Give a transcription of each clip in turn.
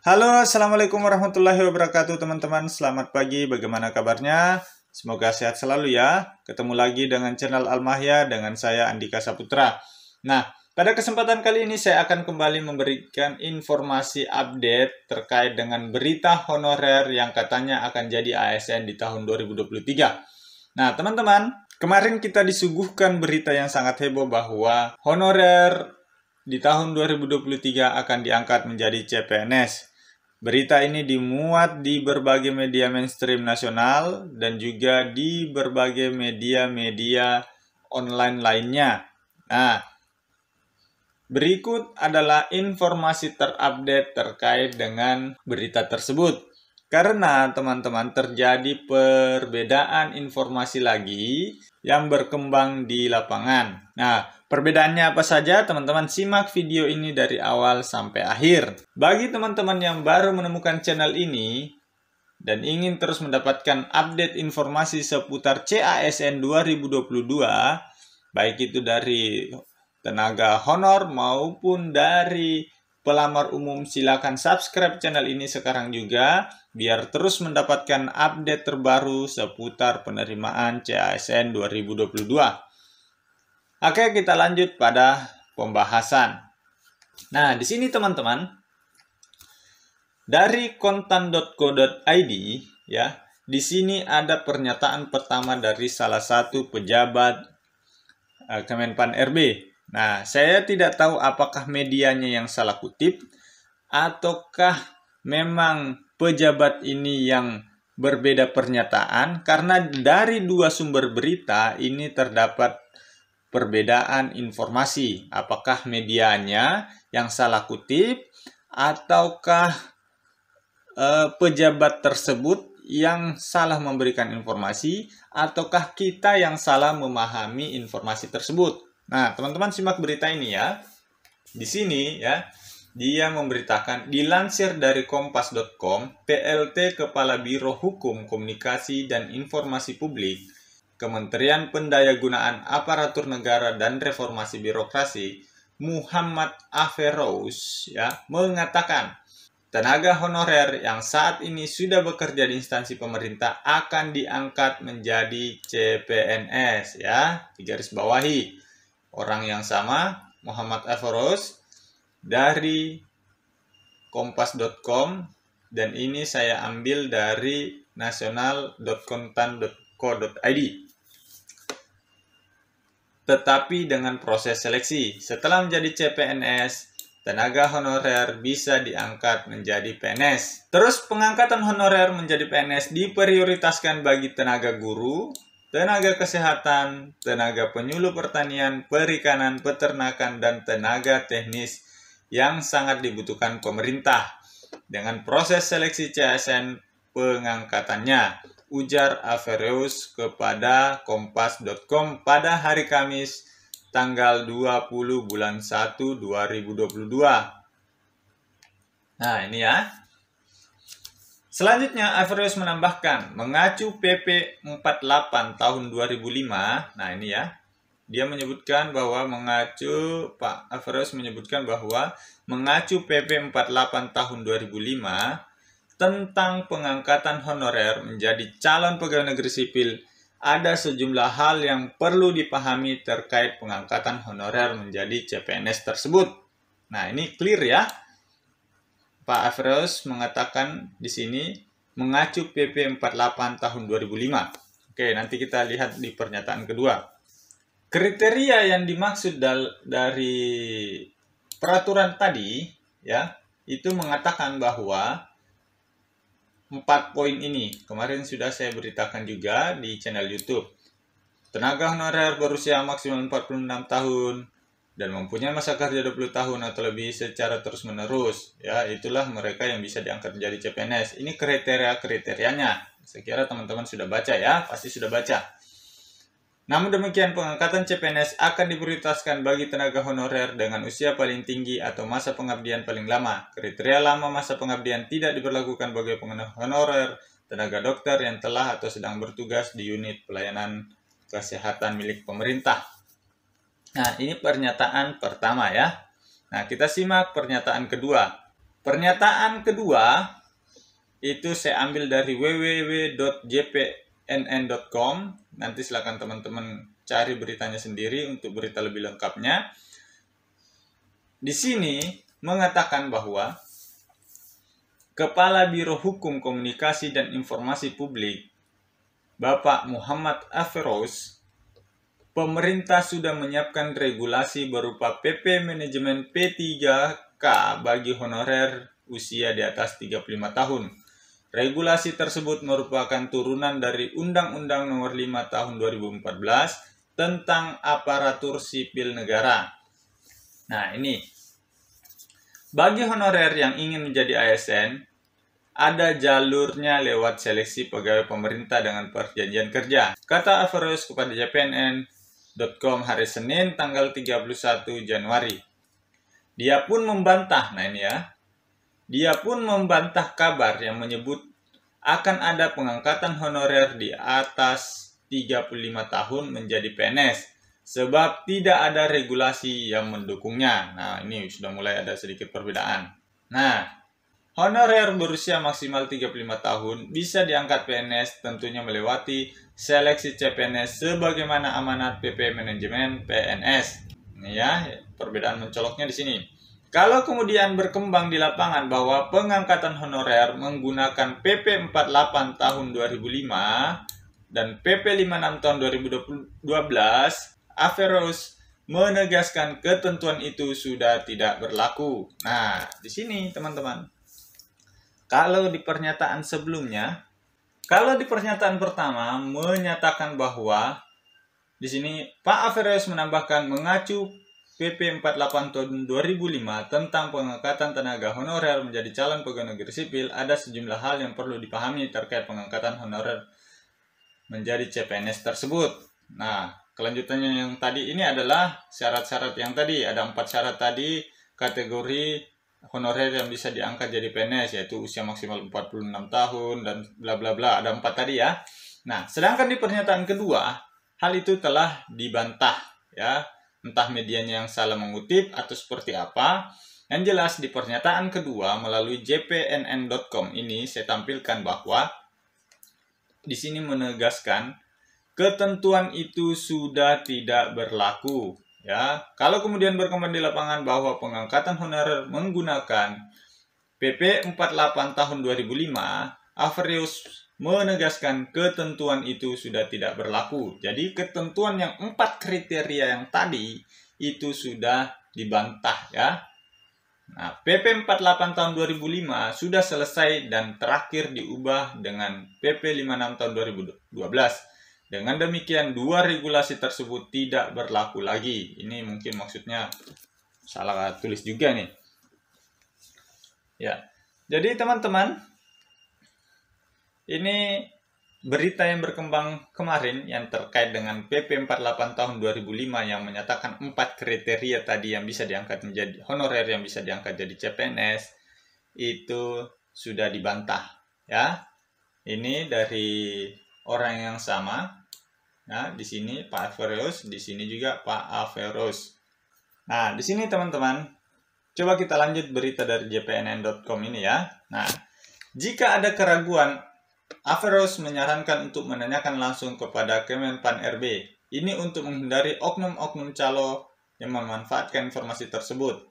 Halo, Assalamualaikum warahmatullahi wabarakatuh teman-teman. Selamat pagi, bagaimana kabarnya? Semoga sehat selalu ya. Ketemu lagi dengan channel Almahya dengan saya Andika Saputra. Nah, pada kesempatan kali ini saya akan kembali memberikan informasi update terkait dengan berita honorer yang katanya akan jadi ASN di tahun 2023. Nah, teman-teman, kemarin kita disuguhkan berita yang sangat heboh bahwa honorer di tahun 2023 akan diangkat menjadi CPNS. Berita ini dimuat di berbagai media mainstream nasional dan juga di berbagai media-media online lainnya. Nah, berikut adalah informasi terupdate terkait dengan berita tersebut. Karena teman-teman terjadi perbedaan informasi lagi yang berkembang di lapangan. Nah, perbedaannya apa saja? Teman-teman simak video ini dari awal sampai akhir. Bagi teman-teman yang baru menemukan channel ini dan ingin terus mendapatkan update informasi seputar CASN 2022, baik itu dari tenaga honor maupun dari pelamar umum, silakan subscribe channel ini sekarang juga biar terus mendapatkan update terbaru seputar penerimaan CASN 2022. Oke, kita lanjut pada pembahasan. Nah, di sini teman-teman dari kontan.co.id ya, di sini ada pernyataan pertama dari salah satu pejabat Kemenpan RB. Nah, saya tidak tahu apakah medianya yang salah kutip ataukah memang pejabat ini yang berbeda pernyataan, karena dari dua sumber berita ini terdapat perbedaan informasi. Apakah medianya yang salah kutip ataukah pejabat tersebut yang salah memberikan informasi ataukah kita yang salah memahami informasi tersebut. Nah, teman-teman simak berita ini ya. Di sini ya, dia memberitakan dilansir dari kompas.com, PLT Kepala Biro Hukum, Komunikasi dan Informasi Publik, Kementerian Pendayagunaan Aparatur Negara dan Reformasi Birokrasi, Muhammad Aferous ya, mengatakan tenaga honorer yang saat ini sudah bekerja di instansi pemerintah akan diangkat menjadi CPNS ya, digarisbawahi. Orang yang sama, Muhammad Aferous dari kompas.com, dan ini saya ambil dari nasional.kontan.co.id. Tetapi dengan proses seleksi, setelah menjadi CPNS, tenaga honorer bisa diangkat menjadi PNS. Terus pengangkatan honorer menjadi PNS diprioritaskan bagi tenaga guru, tenaga kesehatan, tenaga penyuluh pertanian, perikanan, peternakan, dan tenaga teknis yang sangat dibutuhkan pemerintah. Dengan proses seleksi CASN pengangkatannya, ujar Aferous kepada kompas.com pada hari Kamis tanggal 20 bulan 1 2022. Nah, ini ya. Selanjutnya, Aferous menambahkan, mengacu PP 48 tahun 2005, nah ini ya, dia menyebutkan bahwa Pak Aferous menyebutkan bahwa mengacu PP 48 tahun 2005 tentang pengangkatan honorer menjadi calon pegawai negeri sipil, ada sejumlah hal yang perlu dipahami terkait pengangkatan honorer menjadi CPNS tersebut. Nah, ini clear ya. Pak Aferous mengatakan di sini mengacu PP 48 tahun 2005. Oke, nanti kita lihat di pernyataan kedua. Kriteria yang dimaksud dari peraturan tadi ya, itu mengatakan bahwa 4 poin ini kemarin sudah saya beritakan juga di channel YouTube. Tenaga honorer berusia maksimal 46 tahun dan mempunyai masa kerja 20 tahun atau lebih secara terus-menerus. Ya, itulah mereka yang bisa diangkat menjadi CPNS. Ini kriteria-kriterianya. Saya kira teman-teman sudah baca ya, pasti sudah baca. Namun demikian, pengangkatan CPNS akan diprioritaskan bagi tenaga honorer dengan usia paling tinggi atau masa pengabdian paling lama. Kriteria lama masa pengabdian tidak diberlakukan bagi pengguna honorer tenaga dokter yang telah atau sedang bertugas di unit pelayanan kesehatan milik pemerintah. Nah, ini pernyataan pertama ya. Nah, kita simak pernyataan kedua. Pernyataan kedua itu saya ambil dari www.jpnn.com. Nanti silakan teman-teman cari beritanya sendiri untuk berita lebih lengkapnya. Di sini mengatakan bahwa Kepala Biro Hukum Komunikasi dan Informasi Publik, Bapak Muhammad Aferos, pemerintah sudah menyiapkan regulasi berupa PP Manajemen P3K bagi honorer usia di atas 35 tahun. Regulasi tersebut merupakan turunan dari Undang-Undang Nomor 5 Tahun 2014 tentang aparatur sipil negara. Nah, ini. Bagi honorer yang ingin menjadi ASN, ada jalurnya lewat seleksi pegawai pemerintah dengan perjanjian kerja. Kata Aferos kepada jpnn.com hari Senin tanggal 31 Januari. Dia pun membantah, nah ini ya. Dia pun membantah kabar yang menyebut akan ada pengangkatan honorer di atas 35 tahun menjadi PNS. Sebab tidak ada regulasi yang mendukungnya. Nah, ini sudah mulai ada sedikit perbedaan. Nah, honorer berusia maksimal 35 tahun bisa diangkat PNS tentunya melewati seleksi CPNS sebagaimana amanat PP Manajemen PNS. Ini ya, perbedaan mencoloknya di sini. Kalau kemudian berkembang di lapangan bahwa pengangkatan honorer menggunakan PP 48 tahun 2005 dan PP 56 tahun 2012, Aferos menegaskan ketentuan itu sudah tidak berlaku. Nah, di sini teman-teman. Kalau di pernyataan sebelumnya, kalau di pernyataan pertama menyatakan bahwa di sini Pak Aferos menambahkan mengacu PP 48 tahun 2005 tentang pengangkatan tenaga honorer menjadi calon pegawai negeri sipil, ada sejumlah hal yang perlu dipahami terkait pengangkatan honorer menjadi CPNS tersebut. Nah, kelanjutannya yang tadi ini adalah syarat-syarat yang tadi. Ada 4 syarat tadi kategori honorer yang bisa diangkat jadi PNS, yaitu usia maksimal 46 tahun dan bla bla bla. Ada 4 tadi ya. Nah, sedangkan di pernyataan kedua, hal itu telah dibantah ya. Entah medianya yang salah mengutip atau seperti apa. Yang jelas di pernyataan kedua melalui jpnn.com ini saya tampilkan bahwa di sini menegaskan ketentuan itu sudah tidak berlaku. Ya, kalau kemudian berkembang di lapangan bahwa pengangkatan honorer menggunakan PP 48 tahun 2005, Aferos menegaskan ketentuan itu sudah tidak berlaku. Jadi ketentuan yang 4 kriteria yang tadi itu sudah dibantah ya. Nah, PP 48 tahun 2005 sudah selesai dan terakhir diubah dengan PP 56 tahun 2012. Dengan demikian, 2 regulasi tersebut tidak berlaku lagi. Ini mungkin maksudnya salah tulis juga nih. Ya, jadi teman-teman, ini berita yang berkembang kemarin yang terkait dengan PP 48 tahun 2005 yang menyatakan 4 kriteria tadi yang bisa diangkat menjadi honorer yang bisa diangkat jadi CPNS itu sudah dibantah. Ya, ini dari orang yang sama. Nah, di sini Pak Aferos, di sini juga Pak Aferos. Nah, di sini teman-teman, coba kita lanjut berita dari jpnn.com ini ya. Nah, jika ada keraguan, Aferos menyarankan untuk menanyakan langsung kepada Kemenpan RB. Ini untuk menghindari oknum-oknum calo yang memanfaatkan informasi tersebut.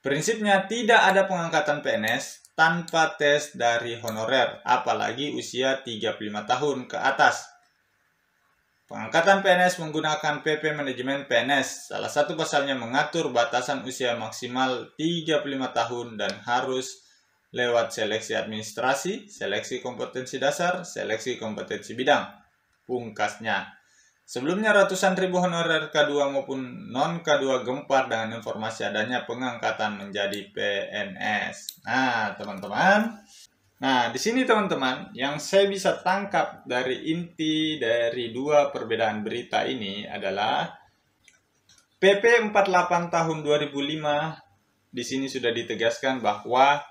Prinsipnya tidak ada pengangkatan PNS tanpa tes dari honorer, apalagi usia 35 tahun ke atas. Pengangkatan PNS menggunakan PP Manajemen PNS. Salah satu pasalnya mengatur batasan usia maksimal 35 tahun dan harus lewat seleksi administrasi, seleksi kompetensi dasar, seleksi kompetensi bidang. Pungkasnya. Sebelumnya ratusan ribu honorer K2 maupun non-K2 gempar dengan informasi adanya pengangkatan menjadi PNS. Nah, teman-teman. Nah, di sini teman-teman, yang saya bisa tangkap dari inti dari 2 perbedaan berita ini adalah PP 48 tahun 2005 di sini sudah ditegaskan bahwa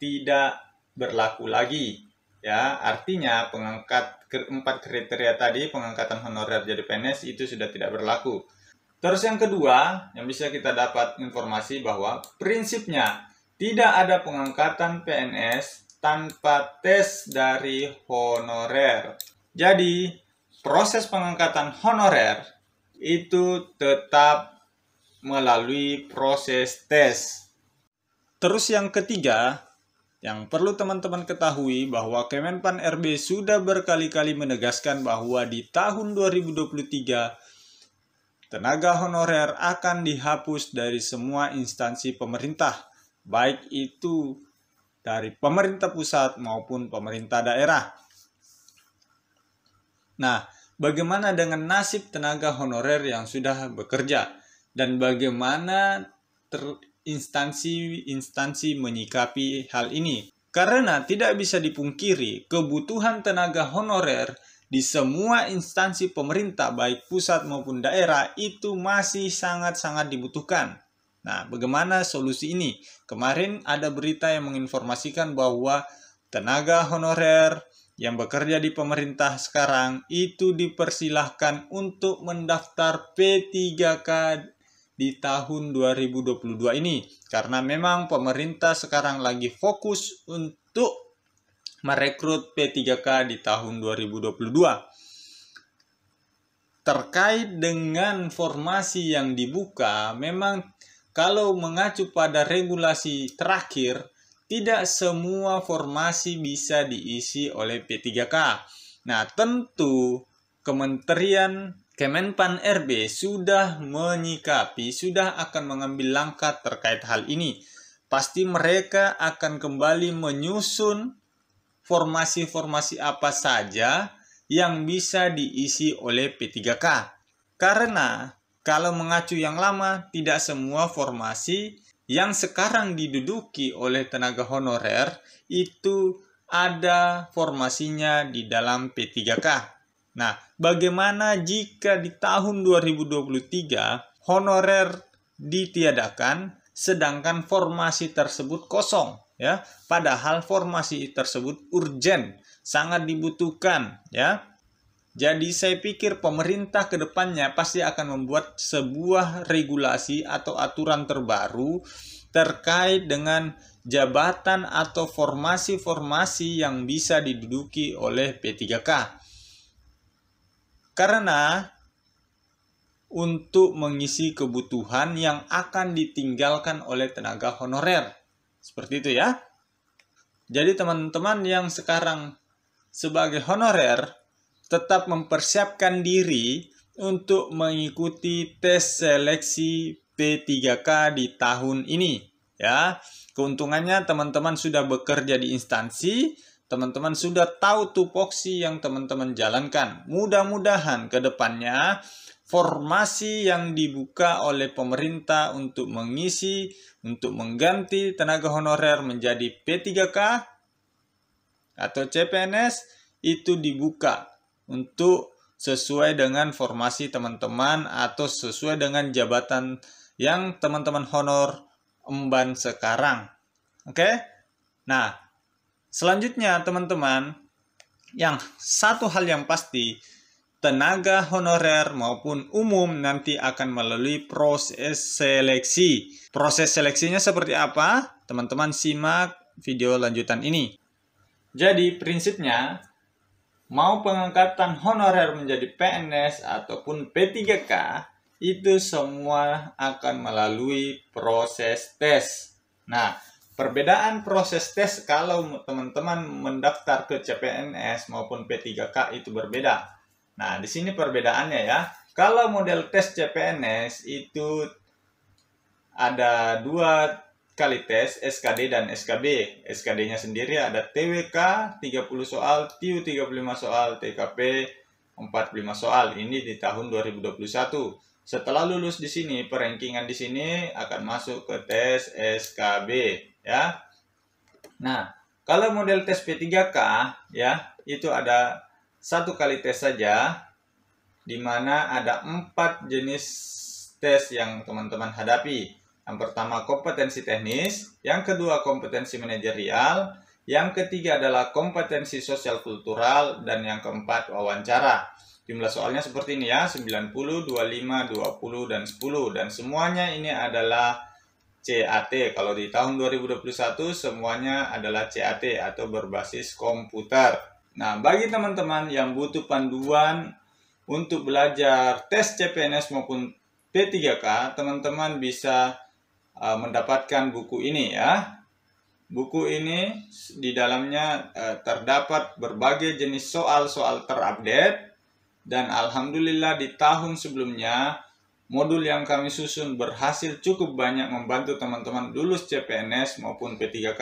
tidak berlaku lagi. Ya, artinya pengangkat 4 kriteria tadi, pengangkatan honorer jadi PNS itu sudah tidak berlaku. Terus yang kedua, yang bisa kita dapat informasi bahwa prinsipnya tidak ada pengangkatan PNS tanpa tes dari honorer. Jadi, proses pengangkatan honorer itu tetap melalui proses tes. Terus yang ketiga, yang perlu teman-teman ketahui bahwa Kemenpan RB sudah berkali-kali menegaskan bahwa di tahun 2023 tenaga honorer akan dihapus dari semua instansi pemerintah, baik itu dari pemerintah pusat maupun pemerintah daerah. Nah, bagaimana dengan nasib tenaga honorer yang sudah bekerja? Dan bagaimana instansi menyikapi hal ini? Karena tidak bisa dipungkiri, kebutuhan tenaga honorer di semua instansi pemerintah, baik pusat maupun daerah, itu masih sangat-sangat dibutuhkan. Nah, bagaimana solusi ini? Kemarin ada berita yang menginformasikan bahwa tenaga honorer yang bekerja di pemerintah sekarang itu dipersilahkan untuk mendaftar P3K di tahun 2022 ini. Karena memang pemerintah sekarang lagi fokus untuk merekrut P3K di tahun 2022. Terkait dengan formasi yang dibuka, memang kalau mengacu pada regulasi terakhir, tidak semua formasi bisa diisi oleh P3K. Nah, tentu Kemenpan RB sudah menyikapi, sudah akan mengambil langkah terkait hal ini. Pasti mereka akan kembali menyusun formasi-formasi apa saja yang bisa diisi oleh P3K. Karena kalau mengacu yang lama, tidak semua formasi yang sekarang diduduki oleh tenaga honorer itu ada formasinya di dalam P3K. Nah, bagaimana jika di tahun 2023 honorer ditiadakan sedangkan formasi tersebut kosong, ya? Padahal formasi tersebut urgent, sangat dibutuhkan, ya. Jadi saya pikir pemerintah ke depannya pasti akan membuat sebuah regulasi atau aturan terbaru terkait dengan jabatan atau formasi-formasi yang bisa diduduki oleh P3K. Karena untuk mengisi kebutuhan yang akan ditinggalkan oleh tenaga honorer. Seperti itu ya. Jadi teman-teman yang sekarang sebagai honorer tetap mempersiapkan diri untuk mengikuti tes seleksi P3K di tahun ini. Ya, keuntungannya teman-teman sudah bekerja di instansi, teman-teman sudah tahu tupoksi yang teman-teman jalankan. Mudah-mudahan ke depannya formasi yang dibuka oleh pemerintah untuk mengganti tenaga honorer menjadi P3K atau CPNS itu dibuka untuk sesuai dengan formasi teman-teman atau sesuai dengan jabatan yang teman-teman honor emban sekarang. Oke? Nah, selanjutnya teman-teman, yang satu hal yang pasti, tenaga honorer maupun umum nanti akan melalui proses seleksi. Proses seleksinya seperti apa? Teman-teman simak video lanjutan ini. Jadi prinsipnya, mau pengangkatan honorer menjadi PNS ataupun P3K, itu semua akan melalui proses tes. Nah, perbedaan proses tes kalau teman-teman mendaftar ke CPNS maupun P3K itu berbeda. Nah, di sini perbedaannya ya. Kalau model tes CPNS itu ada 2 kali tes, SKD dan SKB. SKD-nya sendiri ada TWK 30 soal, TIU 35 soal, TKP 45 soal. Ini di tahun 2021. Setelah lulus di sini, perankingan di sini akan masuk ke tes SKB, ya. Nah, kalau model tes P3K, ya, itu ada 1 kali tes saja, di mana ada 4 jenis tes yang teman-teman hadapi. Yang pertama kompetensi teknis, yang kedua kompetensi manajerial, yang ketiga adalah kompetensi sosial kultural, dan yang keempat wawancara. Jumlah soalnya seperti ini ya, 90, 25, 20, dan 10. Dan semuanya ini adalah CAT. Kalau di tahun 2021 semuanya adalah CAT atau berbasis komputer. Nah, bagi teman-teman yang butuh panduan untuk belajar tes CPNS maupun P3K, teman-teman bisa mendapatkan buku ini ya. Buku ini di dalamnya terdapat berbagai jenis soal-soal terupdate, dan alhamdulillah di tahun sebelumnya modul yang kami susun berhasil cukup banyak membantu teman-teman lulus CPNS maupun P3K.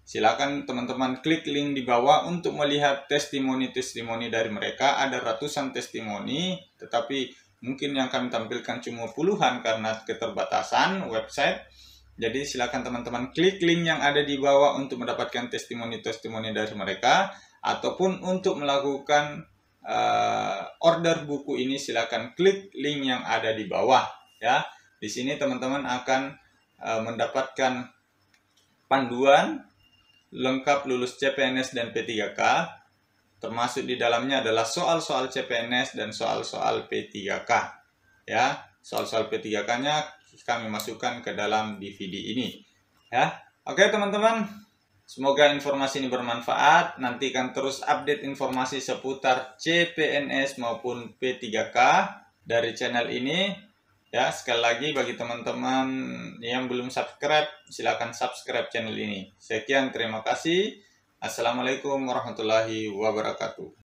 Silakan teman-teman klik link di bawah untuk melihat testimoni-testimoni dari mereka. Ada ratusan testimoni, tetapi mungkin yang kami tampilkan cuma puluhan karena keterbatasan website. Jadi silakan teman-teman klik link yang ada di bawah untuk mendapatkan testimoni-testimoni dari mereka, ataupun untuk melakukan order buku ini silakan klik link yang ada di bawah ya. Di sini teman-teman akan mendapatkan panduan lengkap lulus CPNS dan P3K, termasuk di dalamnya adalah soal-soal CPNS dan soal-soal P3K ya. Soal-soal P3K-nya kami masukkan ke dalam DVD ini ya. Oke teman-teman, semoga informasi ini bermanfaat. Nantikan terus update informasi seputar CPNS maupun P3K dari channel ini ya. Sekali lagi bagi teman-teman yang belum subscribe, silakan subscribe channel ini. Sekian, terima kasih. Assalamualaikum warahmatullahi wabarakatuh.